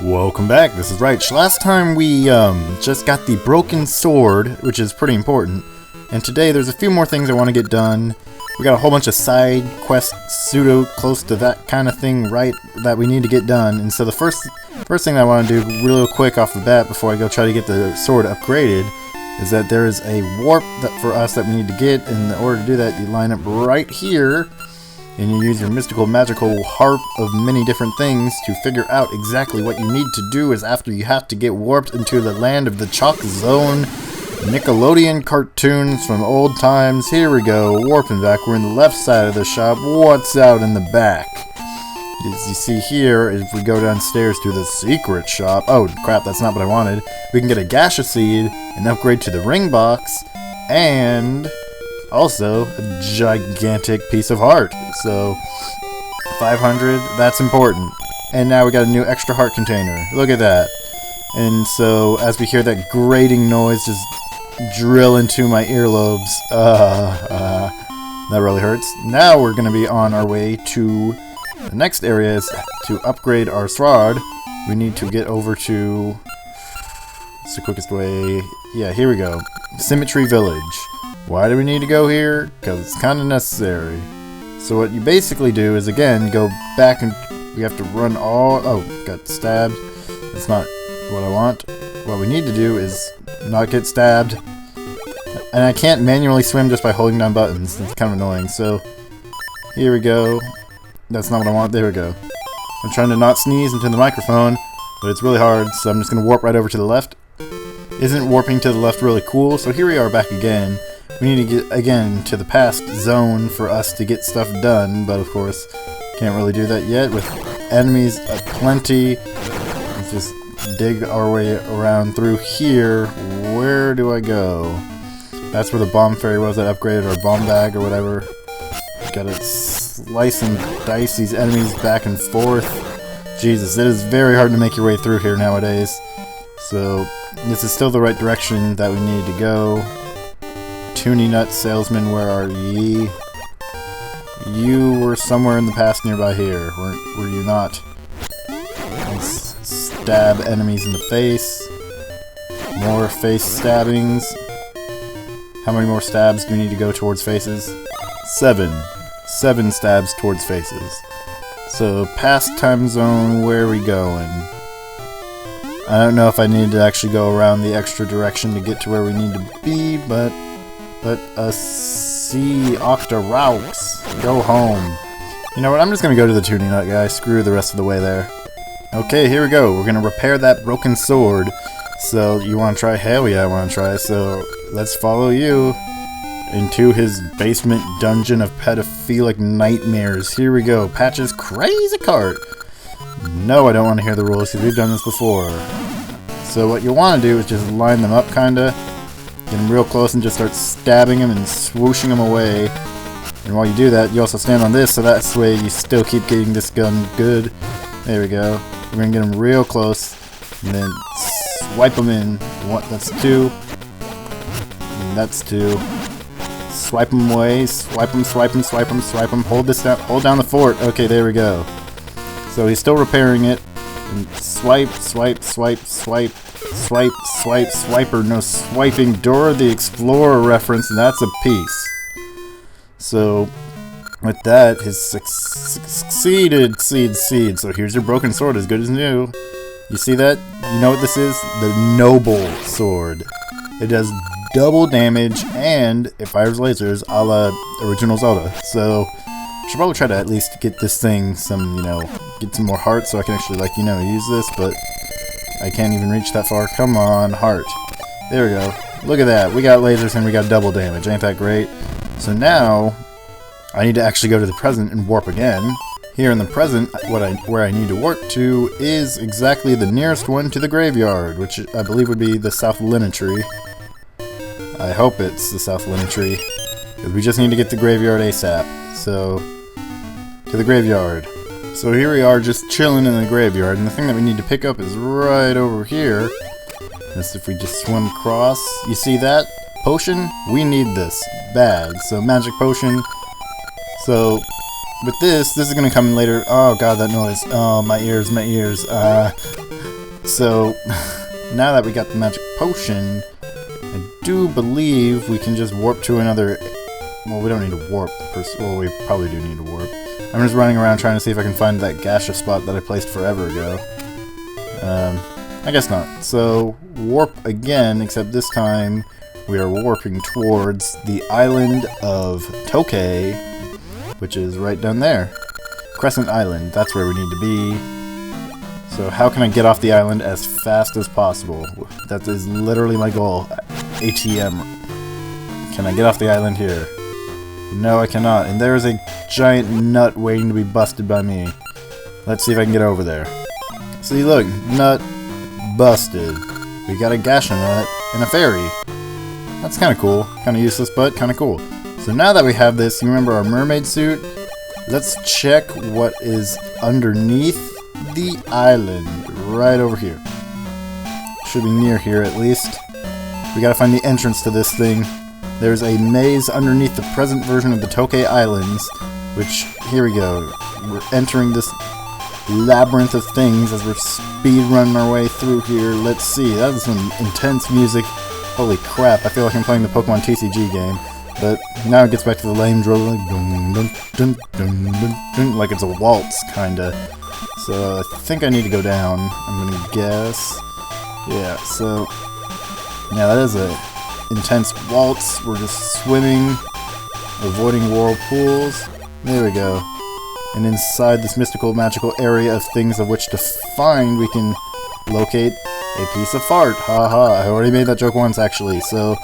Welcome back, this is Raich. Last time we just got the broken sword, which is pretty important. And today there's a few more things I want to get done. We got a whole bunch of side quests, pseudo close to that kind of thing, right, that we need to get done. And so the first thing I want to do real quick off the bat before I go try to get the sword upgraded is that there's a warp for us that we need to get. And in order to do that, you line up right here and you use your mystical magical harp of many different things to figure out exactly what you need to do. Is after you have to get warped into the land of the Chalk Zone. Nickelodeon cartoons from old times. Here we go, warping back. We're in the left side of the shop. What's out in the back? As you see here, if we go downstairs to the secret shop, oh crap, that's not what I wanted. We can get a gaseous seed, an upgrade to the ring box, and also a gigantic piece of heart. So 500, that's important. And now we got a new extra heart container. Look at that. And so as we hear that grating noise just drill into my earlobes, that really hurts. Now we're going to be on our way to the next area. Is to upgrade our sword. We need to get over to, what's the quickest way? Yeah, here we go. Symmetry Village. Why do we need to go here? Because it's kind of necessary. So what you basically do is, again, go back and we have to run all... Oh, got stabbed. That's not what I want. What we need to do is not get stabbed. And I can't manually swim just by holding down buttons. That's kind of annoying. So, here we go. That's not what I want. There we go. I'm trying to not sneeze into the microphone, but it's really hard, so I'm just going to warp right over to the left. Isn't warping to the left really cool? So here we are back again. We need to get, again, to the past zone for us to get stuff done, but of course, can't really do that yet with enemies aplenty. Let's just dig our way around through here. Where do I go? That's where the bomb fairy was that upgraded our bomb bag or whatever. Gotta slice and dice these enemies back and forth. Jesus, it is very hard to make your way through here nowadays. So, this is still the right direction that we need to go. Toonie Nut Salesman, where are ye? You were somewhere in the past nearby here, were you not? Let's stab enemies in the face. More face stabbings. How many more stabs do we need to go towards faces? 7. 7 stabs towards faces. So, past time zone, where are we going? I don't know if I need to actually go around the extra direction to get to where we need to be, but see Octoraux. Go home. You know what, I'm just gonna go to the Toonie Nut guy. Screw the rest of the way there. Okay, here we go. We're gonna repair that broken sword. So, you wanna try? Hell yeah, I wanna try. So, let's follow you into his basement dungeon of pedophilic nightmares. Here we go. Patch's crazy cart. No, I don't want to hear the rules because we've done this before. So what you want to do is just line them up, kinda. Get them real close and just start stabbing them and swooshing them away. And while you do that, you also stand on this, so that's the way you still keep getting this gun good. There we go. We're going to get them real close. And then swipe them in. That's 2. And that's 2. Swipe them away. Swipe them, swipe them, swipe them, swipe them. Hold this down. Hold down the fort. Okay, there we go. So he's still repairing it. And swipe, swipe, swipe, swipe, swipe, swipe, swiper. No swiping. Dora the Explorer reference, and that's a piece. So, with that, his succeeded seed. So here's your broken sword, as good as new. You see that? You know what this is? The Noble Sword. It does double damage, and it fires lasers a la original Zelda. So, I should probably try to at least get this thing some, get some more hearts so I can actually, use this, but I can't even reach that far. Come on, heart. There we go. Look at that. We got lasers and we got double damage. Ain't that great? So now, I need to actually go to the present and warp again. Here in the present, where I need to warp to is exactly the nearest one to the graveyard, which I believe would be the South Tree. I hope it's the South Tree, because we just need to get the graveyard ASAP. So, to the graveyard. So here we are, just chilling in the graveyard, and the thing that we need to pick up is right over here. That's if we just swim across. You see that? Potion? We need this. Bad. So, magic potion. So, with this is going to come in later. Oh god, that noise. Oh, my ears, my ears. So, now that we got the magic potion, I do believe we can just warp to another... Well, we don't need to warp. Well, we probably do need to warp. I'm just running around trying to see if I can find that gaseous spot that I placed forever ago. I guess not. So, warp again, except this time we are warping towards the island of Tokay, which is right down there. Crescent Island, that's where we need to be. So how can I get off the island as fast as possible? That is literally my goal. ATM. Can I get off the island here? No, I cannot. And there is a giant nut waiting to be busted by me. Let's see if I can get over there. See, look. Nut busted. We got a Gasha nut and a fairy. That's kind of cool. Kind of useless, but kind of cool. So now that we have this, you remember our mermaid suit? Let's check what is underneath the island. Right over here. Should be near here at least. We gotta find the entrance to this thing. There's a maze underneath the present version of the Tokay Islands, which, here we go. We're entering this labyrinth of things as we're speed running our way through here. Let's see, that is some intense music. Holy crap, I feel like I'm playing the Pokemon TCG game. But now it gets back to the lame drill, like, dun, dun, dun, dun, dun, dun, like it's a waltz, kinda. So I think I need to go down, I'm gonna guess. Yeah, so... yeah, that is a intense waltz. We're just swimming, avoiding whirlpools. There we go. And inside this mystical, magical area of things of which to find, we can locate a piece of fart. Haha, I already made that joke once, actually. So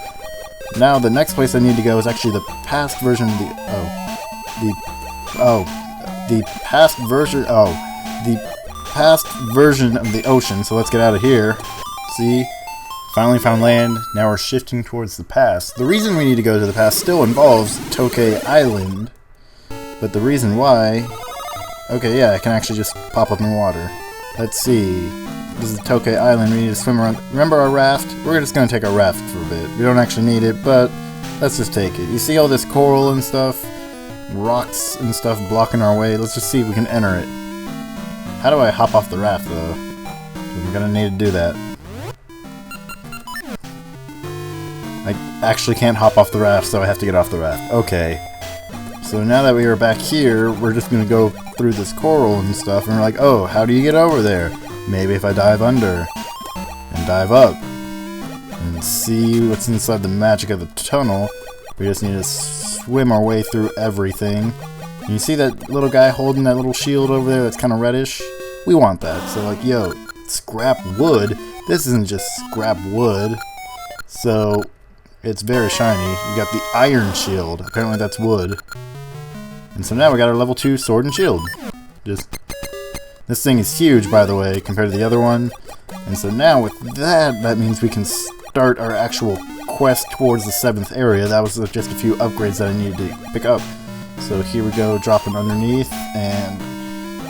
now the next place I need to go is actually the past version of the... the past version of the ocean. So let's get out of here. See? Finally found land. Now we're shifting towards the past. The reason we need to go to the past still involves Tokay Island. But the reason why... okay, yeah, I can actually just pop up in water. Let's see. This is Tokay Island. We need to swim around. Remember our raft? We're just going to take our raft for a bit. We don't actually need it, but let's just take it. You see all this coral and stuff? Rocks and stuff blocking our way. Let's just see if we can enter it. How do I hop off the raft, though? I'm going to need to do that. I actually can't hop off the raft, so I have to get off the raft. Okay. So now that we are back here, we're just going to go through this coral and stuff, and we're like, oh, how do you get over there? Maybe if I dive under and dive up and see what's inside the magic of the tunnel. We just need to swim our way through everything. And you see that little guy holding that little shield over there that's kind of reddish? We want that. So like, yo, scrap wood. This isn't just scrap wood. So it's very shiny. We got the iron shield. Apparently that's wood. And so now we got our level 2 sword and shield. This thing is huge, by the way, compared to the other one. And so now with that, that means we can start our actual quest towards the 7th area. That was just a few upgrades that I needed to pick up. So here we go, dropping underneath, and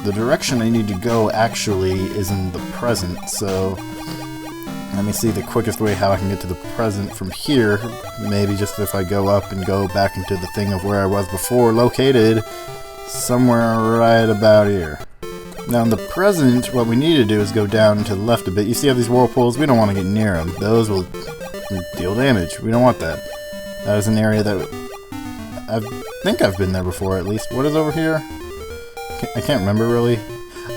the direction I need to go actually is in the present. So let me see the quickest way how I can get to the present from here. Maybe just if I go up and go back into the thing of where I was before, located somewhere right about here. Now in the present, what we need to do is go down to the left a bit. You see how these whirlpools? We don't want to get near them. Those will deal damage. We don't want that. That is an area that I think I've been there before, at least. What is over here? I can't remember really.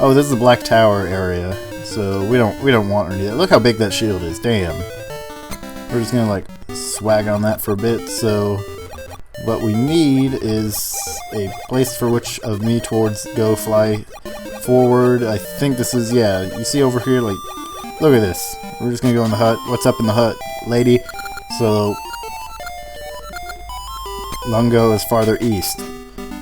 Oh, this is the Black Tower area. So we don't want any of that. Look how big that shield is. Damn. We're just gonna like swag on that for a bit. So what we need is a place for which of me towards go fly forward. I think this is, yeah, you see over here, like, look at this. We're just gonna go in the hut. What's up in the hut, lady? So Lungo is farther east.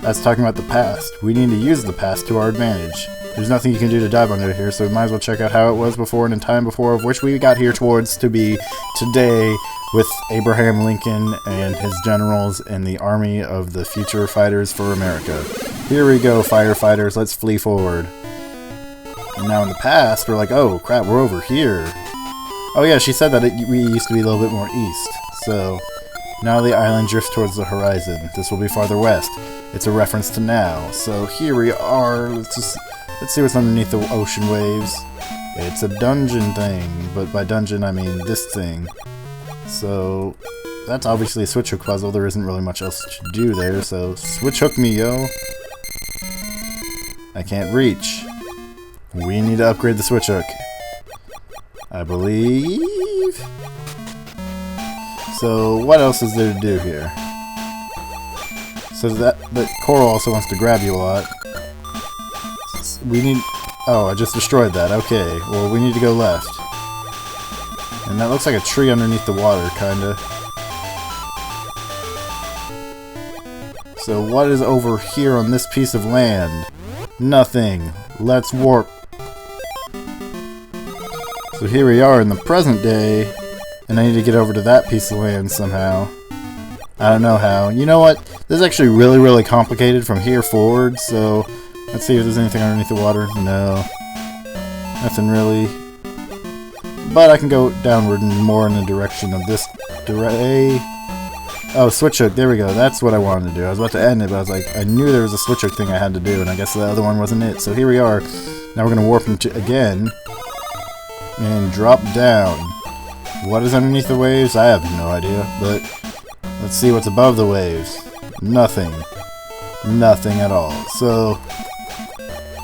That's talking about the past. We need to use the past to our advantage. There's nothing you can do to dive under here, so we might as well check out how it was before and in time before, of which we got here towards to be today with Abraham Lincoln and his generals and the army of the future fighters for America. Here we go, firefighters, let's flee forward. And now in the past, we're like, oh crap, we're over here. Oh yeah, she said that we used to be a little bit more east. So now the island drifts towards the horizon. This will be farther west. It's a reference to now. So here we are. Let's see what's underneath the ocean waves. It's a dungeon thing, but by dungeon I mean this thing. So that's obviously a switch hook puzzle. There isn't really much else to do there, so switch hook me, yo. I can't reach. We need to upgrade the switch hook, I believe. So what else is there to do here? So that Coral also wants to grab you a lot. We need... Oh, I just destroyed that. Okay, well we need to go left. And that looks like a tree underneath the water, kinda. So what is over here on this piece of land? Nothing. Let's warp. So here we are in the present day, and I need to get over to that piece of land somehow. I don't know how. You know what? This is actually really, really complicated from here forward, so let's see if there's anything underneath the water. No. Nothing really. But I can go downward and more in the direction of this Oh, switch hook. There we go. That's what I wanted to do. I was about to end it, but I was like, I knew there was a switch hook thing I had to do, and I guess the other one wasn't it. So here we are. Now we're going to warp into again and drop down. What is underneath the waves? I have no idea, but let's see what's above the waves. Nothing. Nothing at all. So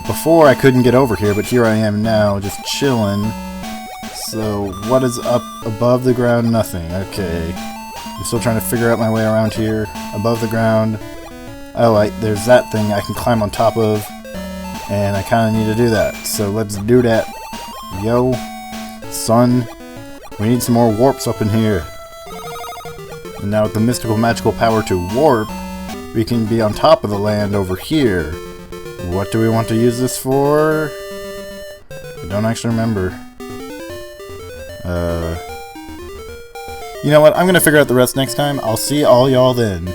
before I couldn't get over here, but here I am now, just chilling. So what is up above the ground? Nothing. Okay. I'm still trying to figure out my way around here. Above the ground. Oh, there's that thing I can climb on top of. And I kind of need to do that. So let's do that. Yo. Son. We need some more warps up in here. And now with the mystical magical power to warp, we can be on top of the land over here. What do we want to use this for? I don't actually remember. You know what? I'm gonna figure out the rest next time. I'll see all y'all then.